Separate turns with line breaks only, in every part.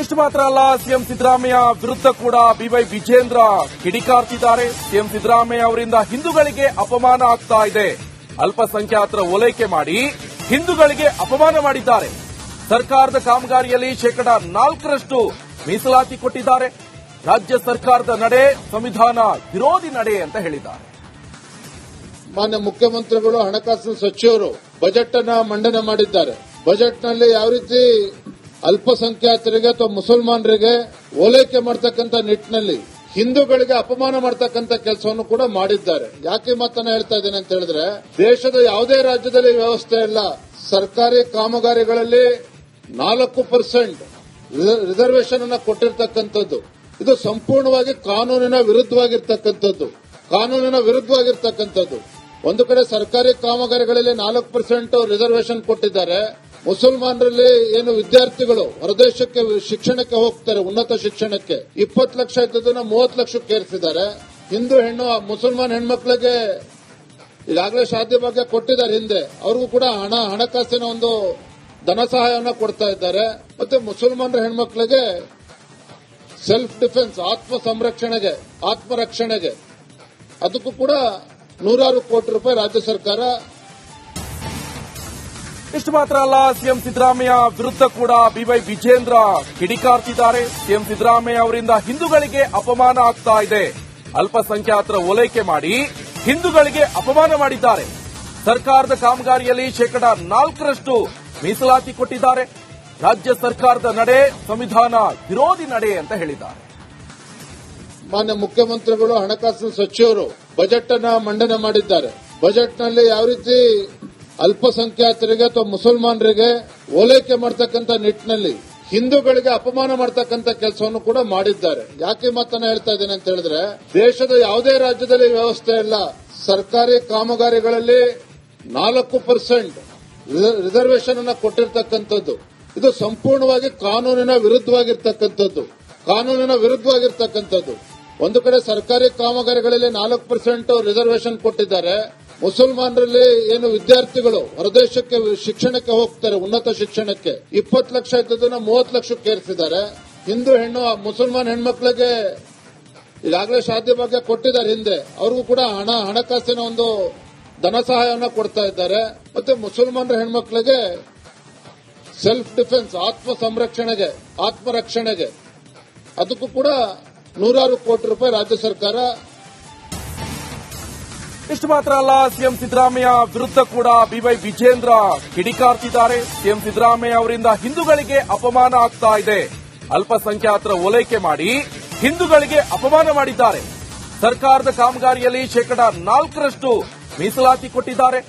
ಇಷ್ಟು ಮಾತ್ರ ಅಲ್ಲ, ಸಿಎಂ ಸಿದ್ದರಾಮಯ್ಯ ವಿರುದ್ಧ ಕೂಡ ಬಿವೈ ವಿಜೇಂದ್ರ ಕಿಡಿಕಾರ್ತಿದ್ದಾರೆ. ಸಿಎಂ ಸಿದ್ದರಾಮಯ್ಯ ಅವರಿಂದ ಹಿಂದೂಗಳಿಗೆ ಅಪಮಾನ ಆಗ್ತಾ ಇದೆ, ಅಲ್ಪಸಂಖ್ಯಾತರ ಓಲೈಕೆ ಮಾಡಿ ಹಿಂದೂಗಳಿಗೆ ಅಪಮಾನ ಮಾಡಿದ್ದಾರೆ. ಸರ್ಕಾರದ ಕಾಮಗಾರಿಯಲ್ಲಿ 4% ಮೀಸಲಾತಿ ಕೊಟ್ಟಿದ್ದಾರೆ. ರಾಜ್ಯ ಸರ್ಕಾರದ ನಡೆ ಸಂವಿಧಾನ ವಿರೋಧಿ ನಡೆ ಅಂತ ಹೇಳಿದ್ದಾರೆ.
ಮಾನ್ಯ ಮುಖ್ಯಮಂತ್ರಿಗಳು, ಹಣಕಾಸಿನ ಸಚಿವರು ಬಜೆಟ್ ಅನ್ನ ಮಂಡನೆ ಮಾಡಿದ್ದಾರೆ. ಬಜೆಟ್ನಲ್ಲಿ ಯಾವ ರೀತಿ ಅಲ್ಪಸಂಖ್ಯಾತರಿಗೆ ಅಥವಾ ಮುಸಲ್ಮಾನರಿಗೆ ಓಲೈಕೆ ಮಾಡತಕ್ಕಂಥ ನಿಟ್ಟಿನಲ್ಲಿ ಹಿಂದೂಗಳಿಗೆ ಅಪಮಾನ ಮಾಡತಕ್ಕಂಥ ಕೆಲಸವನ್ನು ಕೂಡ ಮಾಡಿದ್ದಾರೆ. ಯಾಕೆ ಮಾತನ್ನ ಹೇಳ್ತಾ ಇದ್ದೇನೆ ಅಂತ ಹೇಳಿದ್ರೆ, ದೇಶದ ಯಾವುದೇ ರಾಜ್ಯದಲ್ಲಿ ವ್ಯವಸ್ಥೆ ಇಲ್ಲ. ಸರ್ಕಾರಿ ಕಾಮಗಾರಿಗಳಲ್ಲಿ 4% ರಿಸರ್ವೇಶನ್ ಅನ್ನ ಕೊಟ್ಟಿರ್ತಕ್ಕಂಥದ್ದು. ಇದು ಸಂಪೂರ್ಣವಾಗಿ ಕಾನೂನಿನ ವಿರುದ್ಧವಾಗಿರ್ತಕ್ಕಂಥದ್ದು. ಒಂದು ಕಡೆ ಸರ್ಕಾರಿ ಕಾಮಗಾರಿಗಳಲ್ಲಿ 4% ರಿಸರ್ವೇಶನ್ ಕೊಟ್ಟಿದ್ದಾರೆ. ಮುಸಲ್ಮಾನರಲ್ಲಿ ಏನು ವಿದ್ಯಾರ್ಥಿಗಳು ಹೊರದೇಶಕ್ಕೆ ಶಿಕ್ಷಣಕ್ಕೆ ಹೋಗ್ತಾರೆ, ಉನ್ನತ ಶಿಕ್ಷಣಕ್ಕೆ 20 ಲಕ್ಷ ಇದ್ದದನ್ನ 30 ಲಕ್ಷಕ್ಕೆ ಏರಿಸಿದ್ದಾರೆ. ಹಿಂದೂ ಹೆಣ್ಣು ಮುಸಲ್ಮಾನ್ ಹೆಣ್ಮಕ್ಳಿಗೆ ಈಗಾಗಲೇ ಶಾದಿ ಭಾಗ್ಯ ಕೊಟ್ಟಿದ್ದಾರೆ. ಹಿಂದೆ ಅವ್ರಿಗೂ ಕೂಡ ಹಣಕಾಸಿನ ಒಂದು ಧನ ಸಹಾಯವನ್ನು ಕೊಡ್ತಾ ಇದ್ದಾರೆ. ಮತ್ತೆ ಮುಸಲ್ಮಾನರ ಹೆಣ್ಮಕ್ಳಿಗೆ ಸೆಲ್ಫ್ ಡಿಫೆನ್ಸ್, ಆತ್ಮರಕ್ಷಣೆಗೆ ಅದಕ್ಕೂ ಕೂಡ 100 ಕೋಟಿ ರೂಪಾಯಿ ರಾಜ್ಯ ಸರ್ಕಾರ.
ಇಷ್ಟು ಮಾತ್ರ ಅಲ್ಲ, ಸಿಎಂ ಸಿದ್ದರಾಮಯ್ಯ ವಿರುದ್ಧ ಕೂಡ ಬಿವೈ ವಿಜೇಂದ್ರ ಕಿಡಿಕಾರ್ತಿದ್ದಾರೆ. ಸಿಎಂ ಸಿದ್ದರಾಮಯ್ಯ ಅವರಿಂದ ಹಿಂದೂಗಳಿಗೆ ಅಪಮಾನ ಆಗ್ತಾ ಇದೆ, ಅಲ್ಪಸಂಖ್ಯಾತರ ಓಲೈಕೆ ಮಾಡಿ ಹಿಂದೂಗಳಿಗೆ ಅಪಮಾನ ಮಾಡಿದ್ದಾರೆ. ಸರ್ಕಾರದ ಕಾಮಗಾರಿಯಲ್ಲಿ 4% ಮೀಸಲಾತಿ ಕೊಟ್ಟಿದ್ದಾರೆ. ರಾಜ್ಯ ಸರ್ಕಾರದ ನಡೆ ಸಂವಿಧಾನ ವಿರೋಧಿ ನಡೆ ಅಂತ ಹೇಳಿದ್ದಾರೆ.
ಮಾನ್ಯ ಮುಖ್ಯಮಂತ್ರಿಗಳು, ಹಣಕಾಸಿನ ಸಚಿವರು ಬಜೆಟ್ ಅನ್ನ ಮಂಡನೆ ಮಾಡಿದ್ದಾರೆ. ಬಜೆಟ್ನಲ್ಲಿ ಯಾವ ರೀತಿ ಅಲ್ಪಸಂಖ್ಯಾತರಿಗೆ ಅಥವಾ ಮುಸಲ್ಮಾನರಿಗೆ ಓಲೈಕೆ ಮಾಡತಕ್ಕಂಥ ನಿಟ್ಟಿನಲ್ಲಿ ಹಿಂದೂಗಳಿಗೆ ಅಪಮಾನ ಮಾಡತಕ್ಕಂಥ ಕೆಲಸವನ್ನು ಕೂಡ ಮಾಡಿದ್ದಾರೆ. ಯಾಕೆ ಮಾತನ್ನ ಹೇಳ್ತಾ ಇದ್ದೇನೆ ಅಂತ ಹೇಳಿದ್ರೆ, ದೇಶದ ಯಾವುದೇ ರಾಜ್ಯದಲ್ಲಿ ವ್ಯವಸ್ಥೆ ಇಲ್ಲ. ಸರ್ಕಾರಿ ಕಾಮಗಾರಿಗಳಲ್ಲಿ 4% ರಿಸರ್ವೇಶನ್ ಅನ್ನ ಕೊಟ್ಟಿರ್ತಕ್ಕಂಥದ್ದು. ಇದು ಸಂಪೂರ್ಣವಾಗಿ ಕಾನೂನಿನ ವಿರುದ್ಧವಾಗಿರ್ತಕ್ಕಂಥದ್ದು. ಒಂದು ಕಡೆ ಸರ್ಕಾರಿ ಕಾಮಗಾರಿಗಳಲ್ಲಿ 4% ರಿಸರ್ವೇಶನ್ ಕೊಟ್ಟಿದ್ದಾರೆ. ಮುಸಲ್ಮಾನರಲ್ಲಿ ಏನು ವಿದ್ಯಾರ್ಥಿಗಳು ಹೊರದೇಶಕ್ಕೆ ಶಿಕ್ಷಣಕ್ಕೆ ಹೋಗ್ತಾರೆ, ಉನ್ನತ ಶಿಕ್ಷಣಕ್ಕೆ 20 ಲಕ್ಷ ಇದ್ದದನ್ನ 30 ಲಕ್ಷಕ್ಕೆ ಏರಿಸಿದ್ದಾರೆ. ಹಿಂದೂ ಹೆಣ್ಣು ಮುಸಲ್ಮಾನ್ ಹೆಣ್ಮಕ್ಳಿಗೆ ಈಗಾಗಲೇ ಶಾದಿ ಭಾಗ್ಯ ಕೊಟ್ಟಿದ್ದಾರೆ. ಹಿಂದೆ ಅವ್ರಿಗೂ ಕೂಡ ಹಣಕಾಸಿನ ಒಂದು ಧನ ಸಹಾಯವನ್ನು ಕೊಡ್ತಾ ಇದ್ದಾರೆ. ಮತ್ತೆ ಮುಸಲ್ಮಾನರ ಹೆಣ್ಮಕ್ಳಿಗೆ ಸೆಲ್ಫ್ ಡಿಫೆನ್ಸ್, ಆತ್ಮರಕ್ಷಣೆಗೆ ಅದಕ್ಕೂ ಕೂಡ 100 ಕೋಟಿ ರೂಪಾಯಿ ರಾಜ್ಯ ಸರ್ಕಾರ.
ಇಷ್ಟು ಮಾತ್ರ ಅಲ್ಲ, ಸಿಎಂ ಸಿದ್ದರಾಮಯ್ಯ ವಿರುದ್ಧ ಕೂಡ ಬಿವೈ ವಿಜೇಂದ್ರ ಕಿಡಿಕಾರ್ತಿದ್ದಾರೆ. ಸಿಎಂ ಸಿದ್ದರಾಮಯ್ಯ ಅವರಿಂದ ಹಿಂದೂಗಳಿಗೆ ಅಪಮಾನ ಆಗ್ತಾ ಇದೆ, ಅಲ್ಪಸಂಖ್ಯಾತರ ಓಲೈಕೆ ಮಾಡಿ ಹಿಂದೂಗಳಿಗೆ ಅಪಮಾನ ಮಾಡಿದ್ದಾರೆ. ಸರ್ಕಾರದ ಕಾಮಗಾರಿಯಲ್ಲಿ 4% ಮೀಸಲಾತಿ ಕೊಟ್ಟಿದ್ದಾರೆ.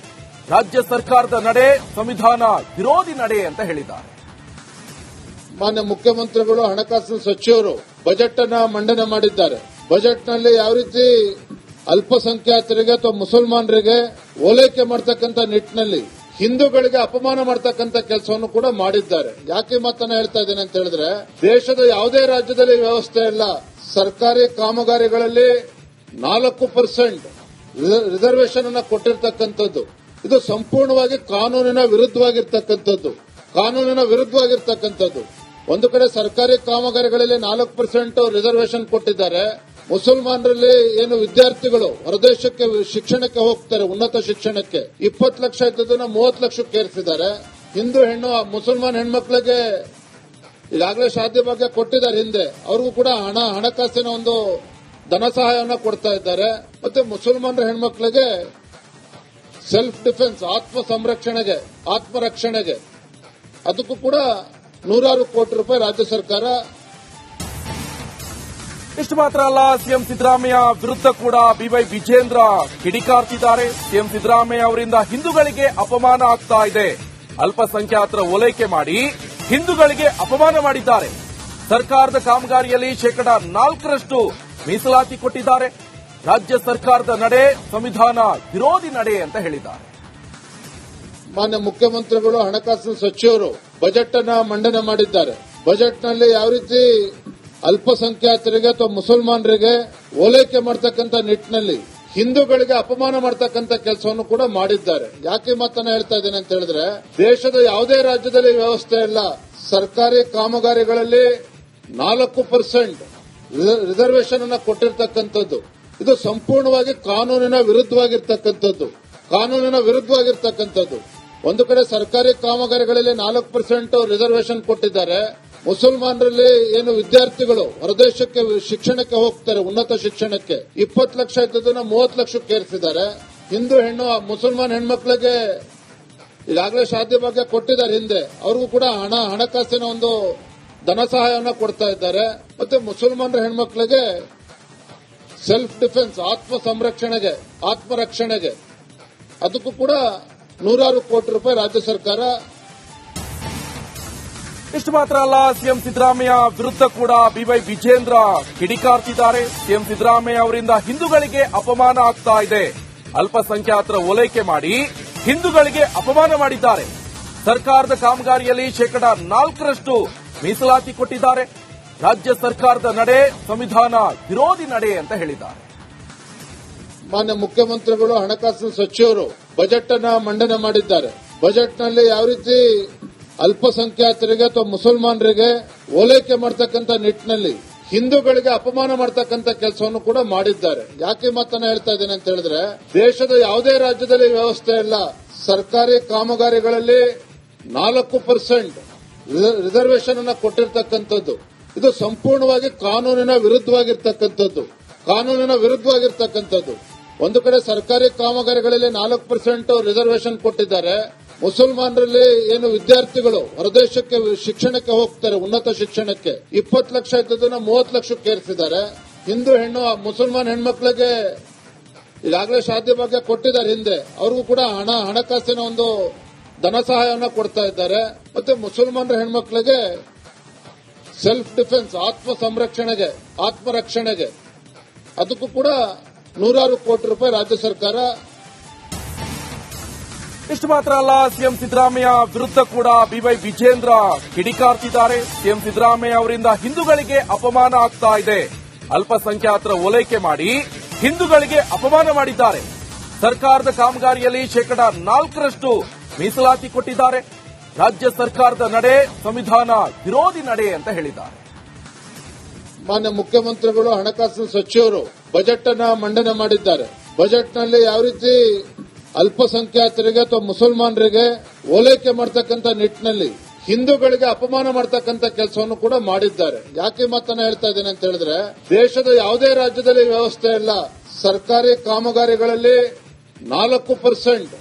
ರಾಜ್ಯ ಸರ್ಕಾರದ ನಡೆ ಸಂವಿಧಾನ ವಿರೋಧಿ ನಡೆ ಅಂತ ಹೇಳಿದ್ದಾರೆ.
ಮಾನ್ಯ ಮುಖ್ಯಮಂತ್ರಿಗಳು, ಹಣಕಾಸಿನ ಸಚಿವರು ಬಜೆಟ್ ಅನ್ನ ಮಂಡನೆ ಮಾಡಿದ್ದಾರೆ. ಬಜೆಟ್ನಲ್ಲಿ ಯಾವ ರೀತಿ ಅಲ್ಪಸಂಖ್ಯಾತರಿಗೆ ಅಥವಾ ಮುಸಲ್ಮಾನರಿಗೆ ಓಲೈಕೆ ಮಾಡತಕ್ಕಂಥ ನಿಟ್ಟಿನಲ್ಲಿ ಹಿಂದೂಗಳಿಗೆ ಅಪಮಾನ ಮಾಡತಕ್ಕಂಥ ಕೆಲಸವನ್ನು ಕೂಡ ಮಾಡಿದ್ದಾರೆ. ಯಾಕೆ ಮಾತನ್ನ ಹೇಳ್ತಾ ಇದ್ದೇನೆ ಅಂತ ಹೇಳಿದ್ರೆ, ದೇಶದ ಯಾವುದೇ ರಾಜ್ಯದಲ್ಲಿ ವ್ಯವಸ್ಥೆ ಇಲ್ಲ. ಸರ್ಕಾರಿ ಕಾಮಗಾರಿಗಳಲ್ಲಿ 4% ರಿಸರ್ವೇಶನ್ ಅನ್ನ ಕೊಟ್ಟಿರ್ತಕ್ಕಂಥದ್ದು. ಇದು ಸಂಪೂರ್ಣವಾಗಿ ಕಾನೂನಿನ ವಿರುದ್ಧವಾಗಿರ್ತಕ್ಕಂಥದ್ದು. ಒಂದು ಕಡೆ ಸರ್ಕಾರಿ ಕಾಮಗಾರಿಗಳಲ್ಲಿ 4% ರಿಸರ್ವೇಶನ್ ಕೊಟ್ಟಿದ್ದಾರೆ. ಮುಸಲ್ಮಾನರಲ್ಲಿ ಏನು ವಿದ್ಯಾರ್ಥಿಗಳು ಹೊರದೇಶಕ್ಕೆ ಶಿಕ್ಷಣಕ್ಕೆ ಹೋಗ್ತಾರೆ, ಉನ್ನತ ಶಿಕ್ಷಣಕ್ಕೆ 20 ಲಕ್ಷ ಇದ್ದದನ್ನ 30 ಲಕ್ಷಕ್ಕೆ ಏರಿಸಿದ್ದಾರೆ. ಹಿಂದೂ ಹೆಣ್ಣು ಮುಸಲ್ಮಾನ್ ಹೆಣ್ಮಕ್ಳಿಗೆ ಈಗಾಗಲೇ ಶಾದಿ ಭಾಗ್ಯ ಕೊಟ್ಟಿದ್ದಾರೆ. ಹಿಂದೆ ಅವ್ರಿಗೂ ಕೂಡ ಹಣಕಾಸಿನ ಒಂದು ಧನ ಸಹಾಯವನ್ನು ಕೊಡ್ತಾ ಇದ್ದಾರೆ. ಮತ್ತೆ ಮುಸಲ್ಮಾನರ ಹೆಣ್ಮಕ್ಳಿಗೆ ಸೆಲ್ಫ್ ಡಿಫೆನ್ಸ್, ಆತ್ಮರಕ್ಷಣೆಗೆ ಅದಕ್ಕೂ ಕೂಡ 100 ಕೋಟಿ ರೂಪಾಯಿ ರಾಜ್ಯ ಸರ್ಕಾರ.
ಇಷ್ಟು ಮಾತ್ರ ಅಲ್ಲ, ಸಿಎಂ ಸಿದ್ದರಾಮಯ್ಯ ವಿರುದ್ಧ ಕೂಡ ಬಿವೈ ವಿಜೇಂದ್ರ ಕಿಡಿಕಾರ್ತಿದ್ದಾರೆ. ಸಿಎಂ ಸಿದ್ದರಾಮಯ್ಯ ಅವರಿಂದ ಹಿಂದೂಗಳಿಗೆ ಅಪಮಾನ ಆಗ್ತಾ ಇದೆ, ಅಲ್ಪಸಂಖ್ಯಾತರ ಓಲೈಕೆ ಮಾಡಿ ಹಿಂದೂಗಳಿಗೆ ಅಪಮಾನ ಮಾಡಿದ್ದಾರೆ. ಸರ್ಕಾರದ ಕಾಮಗಾರಿಯಲ್ಲಿ 4% ಮೀಸಲಾತಿ ಕೊಟ್ಟಿದ್ದಾರೆ. ರಾಜ್ಯ ಸರ್ಕಾರದ ನಡೆ ಸಂವಿಧಾನ ವಿರೋಧಿ ನಡೆ ಅಂತ ಹೇಳಿದ್ದಾರೆ.
ಮಾನ್ಯ ಮುಖ್ಯಮಂತ್ರಿಗಳು, ಹಣಕಾಸಿನ ಸಚಿವರು ಬಜೆಟ್ ಅನ್ನ ಮಂಡನೆ ಮಾಡಿದ್ದಾರೆ. ಬಜೆಟ್ನಲ್ಲಿ ಯಾವ ರೀತಿ ಅಲ್ಪಸಂಖ್ಯಾತರಿಗೆ ಅಥವಾ ಮುಸಲ್ಮಾನರಿಗೆ ಓಲೈಕೆ ಮಾಡತಕ್ಕಂಥ ನಿಟ್ಟಿನಲ್ಲಿ ಹಿಂದೂಗಳಿಗೆ ಅಪಮಾನ ಮಾಡತಕ್ಕಂಥ ಕೆಲಸವನ್ನು ಕೂಡ ಮಾಡಿದ್ದಾರೆ. ಯಾಕೆ ಮಾತನ್ನ ಹೇಳ್ತಾ ಇದ್ದೇನೆ ಅಂತ ಹೇಳಿದ್ರೆ, ದೇಶದ ಯಾವುದೇ ರಾಜ್ಯದಲ್ಲಿ ವ್ಯವಸ್ಥೆ ಇಲ್ಲ. ಸರ್ಕಾರಿ ಕಾಮಗಾರಿಗಳಲ್ಲಿ 4% ರಿಸರ್ವೇಶನ್ ಅನ್ನ ಕೊಟ್ಟಿರ್ತಕ್ಕಂಥದ್ದು ಇದು ಸಂಪೂರ್ಣವಾಗಿ ಕಾನೂನಿನ ವಿರುದ್ಧವಾಗಿರ್ತಕ್ಕಂಥದ್ದು. ಒಂದು ಕಡೆ ಸರ್ಕಾರಿ ಕಾಮಗಾರಿಗಳಲ್ಲಿ 4% ರಿಸರ್ವೇಶನ್ ಕೊಟ್ಟಿದ್ದಾರೆ. ಮುಸಲ್ಮಾನರಲ್ಲಿ ಏನು ವಿದ್ಯಾರ್ಥಿಗಳು ಹೊರದೇಶಕ್ಕೆ ಶಿಕ್ಷಣಕ್ಕೆ ಹೋಗ್ತಾರೆ, ಉನ್ನತ ಶಿಕ್ಷಣಕ್ಕೆ 20 ಲಕ್ಷ ಇದ್ದದನ್ನ 30 ಲಕ್ಷಕ್ಕೆ ಏರಿಸಿದ್ದಾರೆ. ಹಿಂದೂ ಹೆಣ್ಣು ಮುಸಲ್ಮಾನ್ ಹೆಣ್ಮಕ್ಳಿಗೆ ಈಗಾಗಲೇ ಶಾದಿ ಭಾಗ್ಯ ಕೊಟ್ಟಿದ್ದಾರೆ. ಹಿಂದೆ ಅವ್ರಿಗೂ ಕೂಡ ಹಣಕಾಸಿನ ಒಂದು ಧನ ಸಹಾಯವನ್ನು ಕೊಡ್ತಾ ಇದ್ದಾರೆ. ಮತ್ತೆ ಮುಸಲ್ಮಾನರ ಹೆಣ್ಮಕ್ಳಿಗೆ ಸೆಲ್ಫ್ ಡಿಫೆನ್ಸ್ ಆತ್ಮರಕ್ಷಣೆಗೆ ಅದಕ್ಕೂ ಕೂಡ 100 ಕೋಟಿ ರೂಪಾಯಿ ರಾಜ್ಯ ಸರ್ಕಾರ.
ಇಷ್ಟು ಮಾತ್ರ ಅಲ್ಲ, ಸಿಎಂ ಸಿದ್ದರಾಮಯ್ಯ ವಿರುದ್ಧ ಕೂಡ ಬಿವೈ ವಿಜೇಂದ್ರ ಕಿಡಿಕಾರ್ತಿದ್ದಾರೆ. ಸಿಎಂ ಸಿದ್ದರಾಮಯ್ಯ ಅವರಿಂದ ಹಿಂದೂಗಳಿಗೆ ಅಪಮಾನ ಆಗ್ತಾ ಇದೆ, ಅಲ್ಪಸಂಖ್ಯಾತರ ಓಲೈಕೆ ಮಾಡಿ ಹಿಂದೂಗಳಿಗೆ ಅಪಮಾನ ಮಾಡಿದ್ದಾರೆ. ಸರ್ಕಾರದ ಕಾಮಗಾರಿಯಲ್ಲಿ 4% ಮೀಸಲಾತಿ ಕೊಟ್ಟಿದ್ದಾರೆ. ರಾಜ್ಯ ಸರ್ಕಾರದ ನಡೆ ಸಂವಿಧಾನ ವಿರೋಧಿ ನಡೆ ಅಂತ ಹೇಳಿದ್ದಾರೆ.
ಮಾನ್ಯ ಮುಖ್ಯಮಂತ್ರಿಗಳು, ಹಣಕಾಸಿನ ಸಚಿವರು ಬಜೆಟ್ ಅನ್ನ ಮಂಡನೆ ಮಾಡಿದ್ದಾರೆ. ಬಜೆಟ್ ನಲ್ಲಿ ಯಾವ ರೀತಿ ಅಲ್ಪಸಂಖ್ಯಾತರಿಗೆ ಅಥವಾ ಮುಸಲ್ಮಾನರಿಗೆ ಓಲೈಕೆ ಮಾಡತಕ್ಕಂತ ನಿಟ್ಟಿನಲ್ಲಿ ಹಿಂದೂಗಳಿಗೆ ಅಪಮಾನ ಮಾಡತಕ್ಕಂತ ಕೆಲಸವನ್ನು ಕೂಡ ಮಾಡಿದ್ದಾರೆ. ಯಾಕೆ ಮಾತನ್ನ ಹೇಳ್ತಾ ಇದ್ದೇನೆ ಅಂತ ಹೇಳಿದ್ರೆ, ದೇಶದ ಯಾವುದೇ ರಾಜ್ಯದಲ್ಲಿ ವ್ಯವಸ್ಥೆ ಇಲ್ಲ. ಸರ್ಕಾರಿ ಕಾಮಗಾರಿಗಳಲ್ಲಿ 4% ರಿಸರ್ವೇಶನ್ ಅನ್ನ ಕೊಟ್ಟಿರ್ತಕ್ಕಂಥದ್ದು ಇದು ಸಂಪೂರ್ಣವಾಗಿ ಕಾನೂನಿನ ವಿರುದ್ಧವಾಗಿರ್ತಕ್ಕಂಥದ್ದು. ಒಂದು ಕಡೆ ಸರ್ಕಾರಿ ಕಾಮಗಾರಿಗಳಲ್ಲಿ 4% ರಿಸರ್ವೇಶನ್ ಕೊಟ್ಟಿದ್ದಾರೆ. ಮುಸಲ್ಮಾನರಲ್ಲಿ ಏನು ವಿದ್ಯಾರ್ಥಿಗಳು ಹೊರದೇಶಕ್ಕೆ ಶಿಕ್ಷಣಕ್ಕೆ ಹೋಗ್ತಾರೆ, ಉನ್ನತ ಶಿಕ್ಷಣಕ್ಕೆ 20 ಲಕ್ಷ ಇದ್ದದನ್ನ 30 ಲಕ್ಷಕ್ಕೆ ಏರಿಸಿದ್ದಾರೆ. ಹಿಂದೂ ಹೆಣ್ಣು ಮುಸಲ್ಮಾನ್ ಹೆಣ್ಮಕ್ಳಿಗೆ ಈಗಾಗಲೇ ಶಾದಿ ಭಾಗ್ಯ ಕೊಟ್ಟಿದ್ದಾರೆ. ಹಿಂದೆ ಅವ್ರಿಗೂ ಕೂಡ ಹಣಕಾಸಿನ ಒಂದು ಧನ ಸಹಾಯವನ್ನು ಕೊಡ್ತಾ ಇದ್ದಾರೆ. ಮತ್ತೆ ಮುಸಲ್ಮಾನರ ಹೆಣ್ಮಕ್ಳಿಗೆ ಸೆಲ್ಫ್ ಡಿಫೆನ್ಸ್ ಆತ್ಮರಕ್ಷಣೆಗೆ ಅದಕ್ಕೂ ಕೂಡ 100 ಕೋಟಿ ರೂಪಾಯಿ ರಾಜ್ಯ ಸರ್ಕಾರ.
ಇಷ್ಟು ಮಾತ್ರ ಅಲ್ಲ, ಸಿಎಂ ಸಿದ್ದರಾಮಯ್ಯ ವಿರುದ್ಧ ಕೂಡ ಬಿವೈ ವಿಜೇಂದ್ರ ಕಿಡಿಕಾರ್ತಿದ್ದಾರೆ. ಸಿಎಂ ಸಿದ್ದರಾಮಯ್ಯ ಅವರಿಂದ ಹಿಂದೂಗಳಿಗೆ ಅಪಮಾನ ಆಗ್ತಾ ಇದೆ, ಅಲ್ಪಸಂಖ್ಯಾತರ ಓಲೈಕೆ ಮಾಡಿ ಹಿಂದೂಗಳಿಗೆ ಅಪಮಾನ ಮಾಡಿದ್ದಾರೆ. ಸರ್ಕಾರದ ಕಾಮಗಾರಿಯಲ್ಲಿ 4% ಮೀಸಲಾತಿ ಕೊಟ್ಟಿದ್ದಾರೆ. ರಾಜ್ಯ ಸರ್ಕಾರದ ನಡೆ ಸಂವಿಧಾನ ವಿರೋಧಿ ನಡೆ ಅಂತ ಹೇಳಿದ್ದಾರೆ.
ಮಾನ್ಯ ಮುಖ್ಯಮಂತ್ರಿಗಳು, ಹಣಕಾಸಿನ ಸಚಿವರು ಬಜೆಟ್ ಅನ್ನ ಮಂಡನೆ ಮಾಡಿದ್ದಾರೆ. ಬಜೆಟ್ ನಲ್ಲಿ ಯಾವ ರೀತಿ ಅಲ್ಪಸಂಖ್ಯಾತರಿಗೆ ಅಥವಾ ಮುಸಲ್ಮಾನರಿಗೆ ಓಲೈಕೆ ಮಾಡತಕ್ಕಂತ ನಿಟ್ಟಿನಲ್ಲಿ ಹಿಂದೂಗಳಿಗೆ ಅಪಮಾನ ಮಾಡತಕ್ಕಂತ ಕೆಲಸವನ್ನು ಕೂಡ ಮಾಡಿದ್ದಾರೆ. ಯಾಕೆ ಮಾತನ್ನ ಹೇಳ್ತಾ ಇದ್ದೇನೆ ಅಂತ ಹೇಳಿದ್ರೆ, ದೇಶದ ಯಾವುದೇ ರಾಜ್ಯದಲ್ಲಿ ವ್ಯವಸ್ಥೆ ಇಲ್ಲ. ಸರ್ಕಾರಿ ಕಾಮಗಾರಿಗಳಲ್ಲಿ 4%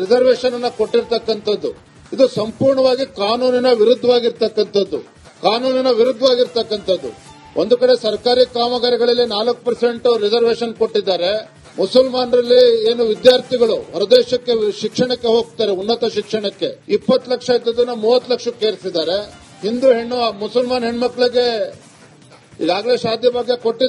ರಿಸರ್ವೇಶನ್ ಅನ್ನ ಕೊಟ್ಟಿರ್ತಕ್ಕಂಥದ್ದು ಇದು ಸಂಪೂರ್ಣವಾಗಿ ಕಾನೂನಿನ ವಿರುದ್ಧವಾಗಿರ್ತಕ್ಕಂಥದ್ದು. ಒಂದು ಕಡೆ ಸರ್ಕಾರಿ ಕಾಮಗಾರಿಗಳಲ್ಲಿ 4% ರಿಸರ್ವೇಶನ್ ಕೊಟ್ಟಿದ್ದಾರೆ. ಮುಸಲ್ಮಾನರಲ್ಲಿ ಏನು ವಿದ್ಯಾರ್ಥಿಗಳು ಹೊರದೇಶಕ್ಕೆ ಶಿಕ್ಷಣಕ್ಕೆ ಹೋಗ್ತಾರೆ, ಉನ್ನತ ಶಿಕ್ಷಣಕ್ಕೆ 20 ಲಕ್ಷ ಇದ್ದದನ್ನ 30 ಲಕ್ಷಕ್ಕೆ ಏರಿಸಿದ್ದಾರೆ. ಹಿಂದೂ ಹೆಣ್ಣು ಮುಸಲ್ಮಾನ್ ಹೆಣ್ಮಕ್ಳಿಗೆ ಈಗಾಗಲೇ ಶಾದಿ ಭಾಗ್ಯ ಕೊಟ್ಟಿದ್ದಾರೆ.